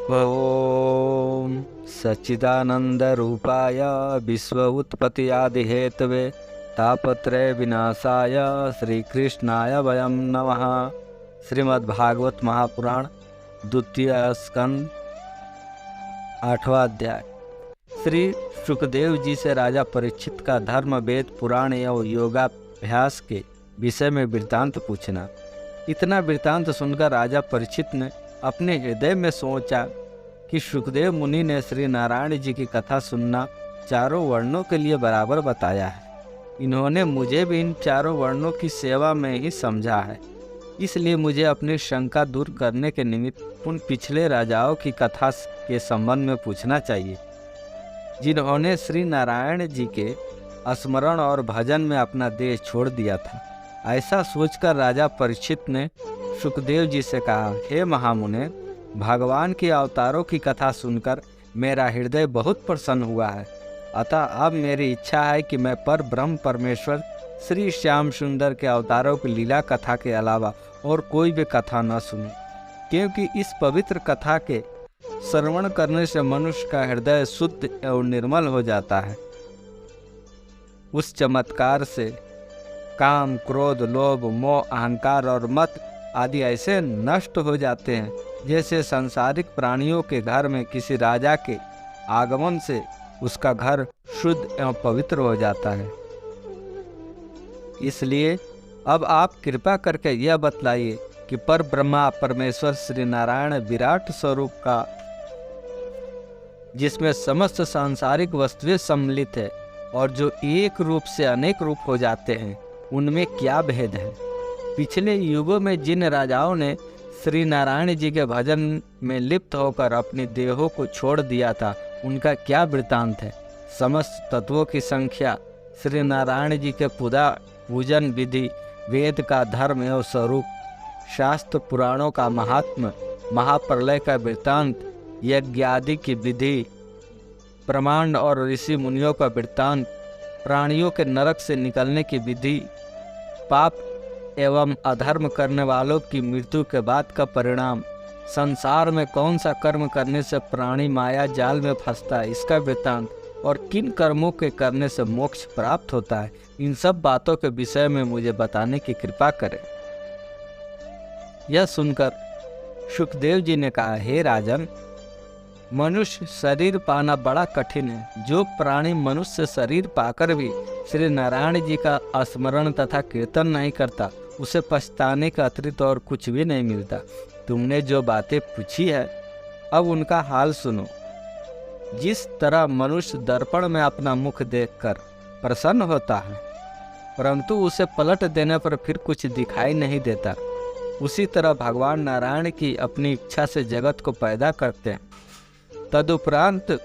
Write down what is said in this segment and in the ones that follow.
ओम सच्चिदानंद रूपाय विश्व उत्पत्ति आदि हेतवे तापत्रय विनाशाय श्री कृष्णाय वयम नमः। श्रीमद्भागवत महापुराण द्वितीय स्कंद 8वां अध्याय। श्री सुखदेव जी से राजा परीक्षित का धर्म वेद पुराण एवं योगाभ्यास के विषय में वृत्तांत पूछना। इतना वृत्तांत सुनकर राजा परीक्षित ने अपने हृदय में सोचा कि सुखदेव मुनि ने श्री नारायण जी की कथा सुनना चारों वर्णों के लिए बराबर बताया है। इन्होंने मुझे भी इन चारों वर्णों की सेवा में ही समझा है, इसलिए मुझे अपनी शंका दूर करने के निमित्त उन पिछले राजाओं की कथा के संबंध में पूछना चाहिए, जिन्होंने श्री नारायण जी के स्मरण और भजन में अपना देश छोड़ दिया था। ऐसा सोचकर राजा परीक्षित ने सुखदेव जी से कहा, हे महामुने, भगवान के अवतारों की कथा सुनकर मेरा हृदय बहुत प्रसन्न हुआ है। अतः अब मेरी इच्छा है कि मैं पर ब्रह्म परमेश्वर श्री श्याम सुंदर के अवतारों की लीला कथा के अलावा और कोई भी कथा न सुनूं, क्योंकि इस पवित्र कथा के श्रवण करने से मनुष्य का हृदय शुद्ध एवं निर्मल हो जाता है। उस चमत्कार से काम, क्रोध, लोभ, मोह, अहंकार और मत आदि ऐसे नष्ट हो जाते हैं जैसे सांसारिक प्राणियों के घर में किसी राजा के आगमन से उसका घर शुद्ध एवं पवित्र हो जाता है। इसलिए अब आप कृपा करके यह बतलाइए कि पर ब्रह्मा परमेश्वर श्री नारायण विराट स्वरूप का, जिसमें समस्त सांसारिक वस्तुएं सम्मिलित है और जो एक रूप से अनेक रूप हो जाते हैं, उनमें क्या भेद है? पिछले युगों में जिन राजाओं ने श्री नारायण जी के भजन में लिप्त होकर अपने देहों को छोड़ दिया था, उनका क्या वृत्तांत है? समस्त तत्वों की संख्या, श्री नारायण जी के पूजन विधि, वेद का धर्म एवं स्वरूप, शास्त्र पुराणों का महात्म, महाप्रलय का वृत्तांत, यज्ञ आदि की विधि, प्रमाण और ऋषि मुनियों का वृत्तांत, प्राणियों के नरक से निकलने की विधि, पाप एवं अधर्म करने वालों की मृत्यु के बाद का परिणाम, संसार में कौन सा कर्म करने से प्राणी माया जाल में फंसता है, इसका वृत्तांत, और किन कर्मों के करने से मोक्ष प्राप्त होता है, इन सब बातों के विषय में मुझे बताने की कृपा करें। यह सुनकर सुखदेव जी ने कहा, हे राजन, मनुष्य शरीर पाना बड़ा कठिन है। जो प्राणी मनुष्य शरीर पाकर भी श्री नारायण जी का स्मरण तथा कीर्तन नहीं करता, उसे पछताने का अतिरिक्त और कुछ भी नहीं मिलता। तुमने जो बातें पूछी है, अब उनका हाल सुनो। जिस तरह मनुष्य दर्पण में अपना मुख देखकर प्रसन्न होता है, परंतु उसे पलट देने पर फिर कुछ दिखाई नहीं देता, उसी तरह भगवान नारायण की अपनी इच्छा से जगत को पैदा करते हैं, तदुपरांत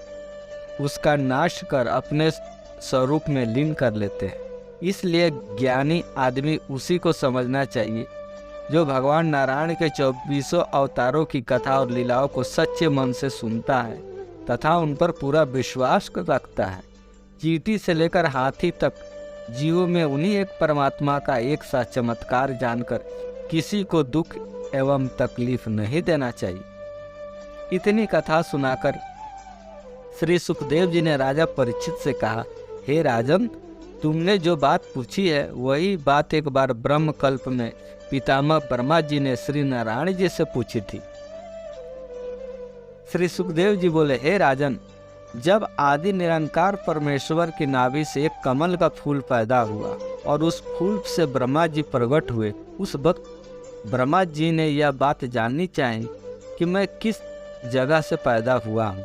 उसका नाश कर अपने स्वरूप में लीन कर लेते हैं। इसलिए ज्ञानी आदमी उसी को समझना चाहिए जो भगवान नारायण के 24 अवतारों की कथा और लीलाओं को सच्चे मन से सुनता है तथा उन पर पूरा विश्वास रखता है। चींटी से लेकर हाथी तक जीवों में उन्हीं एक परमात्मा का एक सा चमत्कार जानकर किसी को दुख एवं तकलीफ नहीं देना चाहिए। इतनी कथा सुनाकर श्री सुखदेव जी ने राजा परीक्षित से कहा, हे राजन, तुमने जो बात पूछी है वही बात एक बार ब्रह्म कल्प में पितामह ब्रह्मा जी ने श्री नारायण जी से पूछी थी। श्री सुखदेव जी बोले, हे राजन, जब आदि निरंकार परमेश्वर की नाभि से एक कमल का फूल पैदा हुआ और उस फूल से ब्रह्मा जी प्रकट हुए, उस वक्त ब्रह्मा जी ने यह बात जाननी चाहिए कि मैं किस जगह से पैदा हुआ हूँ।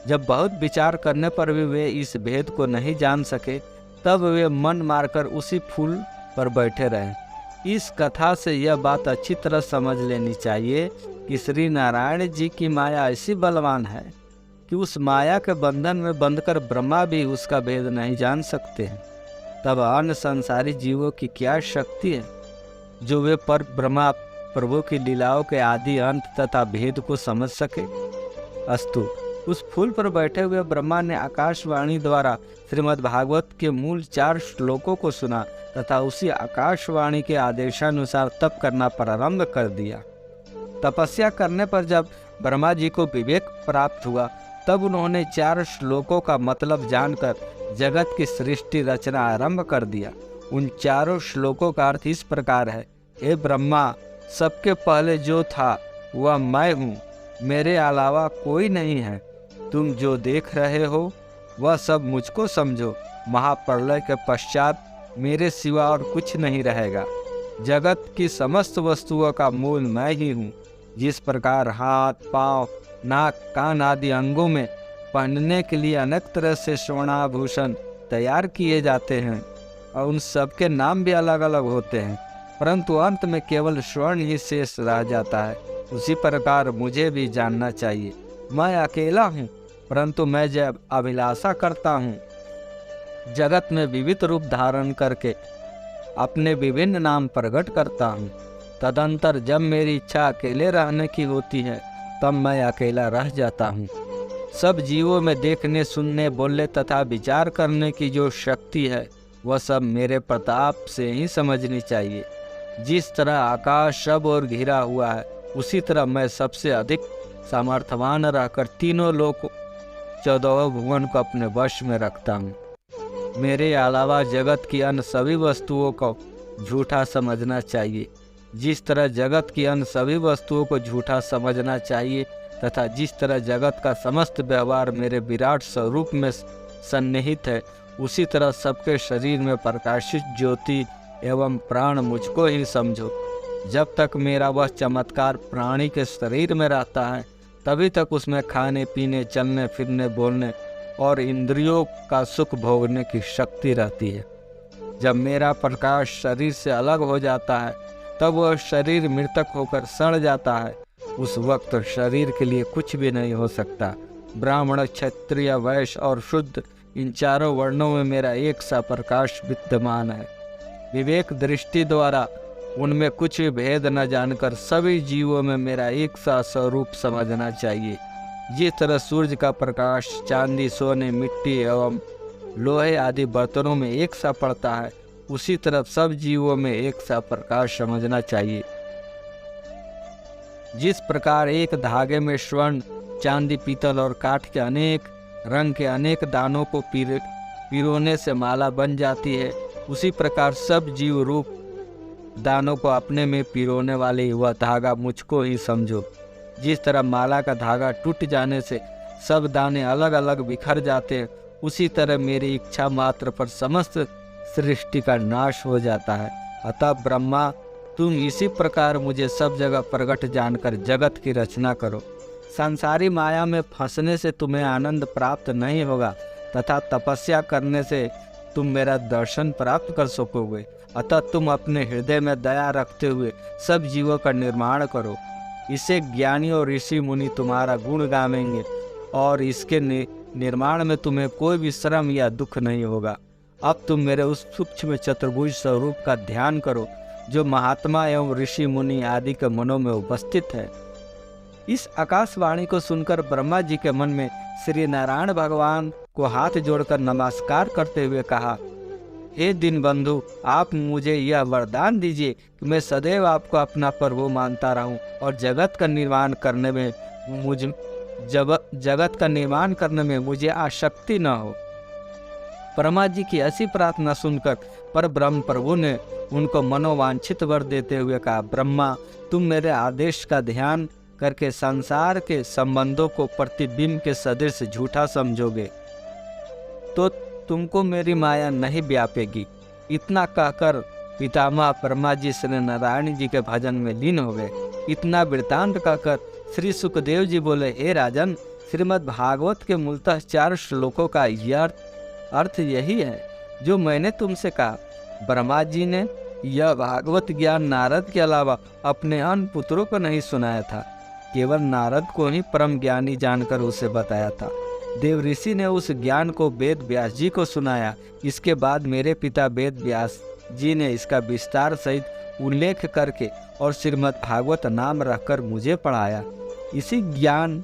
जब बहुत विचार करने पर भी वे इस भेद को नहीं जान सके, तब वे मन मारकर उसी फूल पर बैठे रहे। इस कथा से यह बात अच्छी तरह समझ लेनी चाहिए कि श्री नारायण जी की माया ऐसी बलवान है कि उस माया के बंधन में बंधकर ब्रह्मा भी उसका भेद नहीं जान सकते हैं। तब अन्य संसारी जीवों की क्या शक्ति है जो वे पर ब्रह्मा प्रभु की लीलाओं के आदि अंत तथा भेद को समझ सके। अस्तु, उस फूल पर बैठे हुए ब्रह्मा ने आकाशवाणी द्वारा श्रीमद् भागवत के मूल 4 श्लोकों को सुना तथा उसी आकाशवाणी के आदेशानुसार तप करना प्रारंभ कर दिया। तपस्या करने पर जब ब्रह्मा जी को विवेक प्राप्त हुआ, तब उन्होंने 4 श्लोकों का मतलब जानकर जगत की सृष्टि रचना आरंभ कर दिया। उन चारों श्लोकों का अर्थ इस प्रकार है। हे ब्रह्मा, सबके पहले जो था वह मैं हूँ, मेरे अलावा कोई नहीं है। तुम जो देख रहे हो वह सब मुझको समझो। महाप्रलय के पश्चात मेरे सिवा और कुछ नहीं रहेगा। जगत की समस्त वस्तुओं का मूल मैं ही हूँ। जिस प्रकार हाथ, पाँव, नाक, कान आदि अंगों में पहनने के लिए अनेक तरह से स्वर्णाभूषण तैयार किए जाते हैं और उन सब के नाम भी अलग अलग होते हैं, परंतु अंत में केवल स्वर्ण ही शेष रह जाता है, उसी प्रकार मुझे भी जानना चाहिए। मैं अकेला हूँ, परंतु मैं जब अभिलाषा करता हूँ, जगत में विविध रूप धारण करके अपने विभिन्न नाम प्रकट करता हूँ। तदंतर जब मेरी इच्छा अकेले रहने की होती है, तब मैं अकेला रह जाता हूँ। सब जीवों में देखने, सुनने, बोलने तथा विचार करने की जो शक्ति है, वह सब मेरे प्रताप से ही समझनी चाहिए। जिस तरह आकाश सब ओर घिरा हुआ है, उसी तरह मैं सबसे अधिक सामर्थ्यवान रहकर तीनों लोक 14 भुवन को अपने वश में रखता हूँ। मेरे अलावा जगत की अन्य सभी वस्तुओं को झूठा समझना चाहिए। जिस तरह जगत की अन्य सभी वस्तुओं को झूठा समझना चाहिए तथा जिस तरह जगत का समस्त व्यवहार मेरे विराट स्वरूप में सन्निहित है, उसी तरह सबके शरीर में प्रकाशित ज्योति एवं प्राण मुझको ही समझो। जब तक मेरा वह चमत्कार प्राणी के शरीर में रहता है, तभी तक उसमें खाने, पीने, चलने, फिरने, बोलने और इंद्रियों का सुख भोगने की शक्ति रहती है। जब मेरा प्रकाश शरीर से अलग हो जाता है, तब वह शरीर मृतक होकर सड़ जाता है। उस वक्त शरीर के लिए कुछ भी नहीं हो सकता। ब्राह्मण, क्षत्रिय, वैश्य और शुद्ध, इन चारों वर्णों में मेरा एक सा प्रकाश विद्यमान है। विवेक दृष्टि द्वारा उनमें कुछ भी भेद न जानकर सभी जीवों में मेरा एक सा स्वरूप समझना चाहिए। जिस तरह सूर्य का प्रकाश चांदी, सोने, मिट्टी एवं लोहे आदि बर्तनों में एक सा पड़ता है, उसी तरह सब जीवों में एक सा प्रकाश समझना चाहिए। जिस प्रकार एक धागे में स्वर्ण, चांदी, पीतल और काठ के अनेक रंग के अनेक दानों को पिरोने से माला बन जाती है, उसी प्रकार सब जीव रूप दानों को अपने में पिरोने वाले वह धागा मुझको ही समझो। जिस तरह माला का धागा टूट जाने से सब दाने अलग अलग बिखर जाते हैं, उसी तरह मेरी इच्छा मात्र पर समस्त सृष्टि का नाश हो जाता है। अतः ब्रह्मा, तुम इसी प्रकार मुझे सब जगह प्रकट जानकर जगत की रचना करो। संसारी माया में फंसने से तुम्हें आनंद प्राप्त नहीं होगा तथा तपस्या करने से तुम मेरा दर्शन प्राप्त कर सकोगे। अतः तुम अपने हृदय में दया रखते हुए सब जीवों का निर्माण करो। इससे ज्ञानी और ऋषि मुनि तुम्हारा गुण गावेंगे और इसके निर्माण में तुम्हें कोई भी श्रम या दुख नहीं होगा। अब तुम मेरे उस सूक्ष्म चतुर्भुज स्वरूप का ध्यान करो जो महात्मा एवं ऋषि मुनि आदि के मनों में उपस्थित है। इस आकाशवाणी को सुनकर ब्रह्मा जी के मन में श्री नारायण भगवान को हाथ जोड़कर नमस्कार करते हुए कहा, हे दीनबंधु, आप मुझे यह वरदान दीजिए कि मैं सदैव आपको अपना प्रभु मानता रहूं और जगत का निर्माण करने में मुझे आसक्ति न हो। ब्रह्मा जी की ऐसी प्रार्थना सुनकर पर ब्रह्म प्रभु ने उनको मनोवांछित वर देते हुए कहा, ब्रह्मा, तुम मेरे आदेश का ध्यान करके संसार के संबंधों को प्रतिबिंब के सदृश झूठा समझोगे तो तुमको मेरी माया नहीं व्यापेगी। इतना कहकर पितामह ब्रह्मा जी श्री नारायण जी के भजन में लीन हो गए। इतना वृत्तांत कहकर श्री सुखदेव जी बोले, हे राजन, श्रीमद् भागवत के मूलतः 4 श्लोकों का यह अर्थ यही है जो मैंने तुमसे कहा। ब्रह्मा जी ने यह भागवत ज्ञान नारद के अलावा अपने अन्य पुत्रों को नहीं सुनाया था, केवल नारद को ही परम ज्ञानी जानकर उसे बताया था। देव ऋषि ने उस ज्ञान को वेद व्यास जी को सुनाया। इसके बाद मेरे पिता वेद व्यास जी ने इसका विस्तार सहित उल्लेख करके और श्रीमद् भागवत नाम रखकर मुझे पढ़ाया। इसी ज्ञान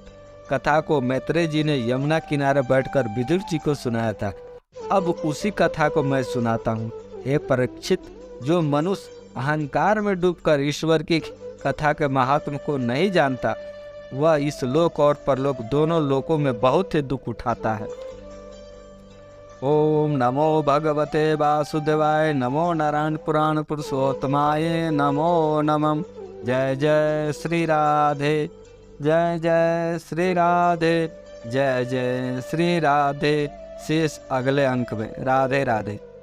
कथा को मैत्रेय जी ने यमुना किनारे बैठकर विदुर जी को सुनाया था। अब उसी कथा को मैं सुनाता हूँ। हे परीक्षित, जो मनुष्य अहंकार में डूबकर ईश्वर की कथा के महात्म को नहीं जानता, वह इस लोक और परलोक दोनों लोकों में बहुत ही दुख उठाता है। ओम नमो भगवते वासुदेवाय, नमो नारायण पुराण पुरुषोत्तमाय नमो नमः। जय जय श्री राधे, जय जय श्री राधे, जय जय श्री राधे। शेष अगले अंक में। राधे राधे।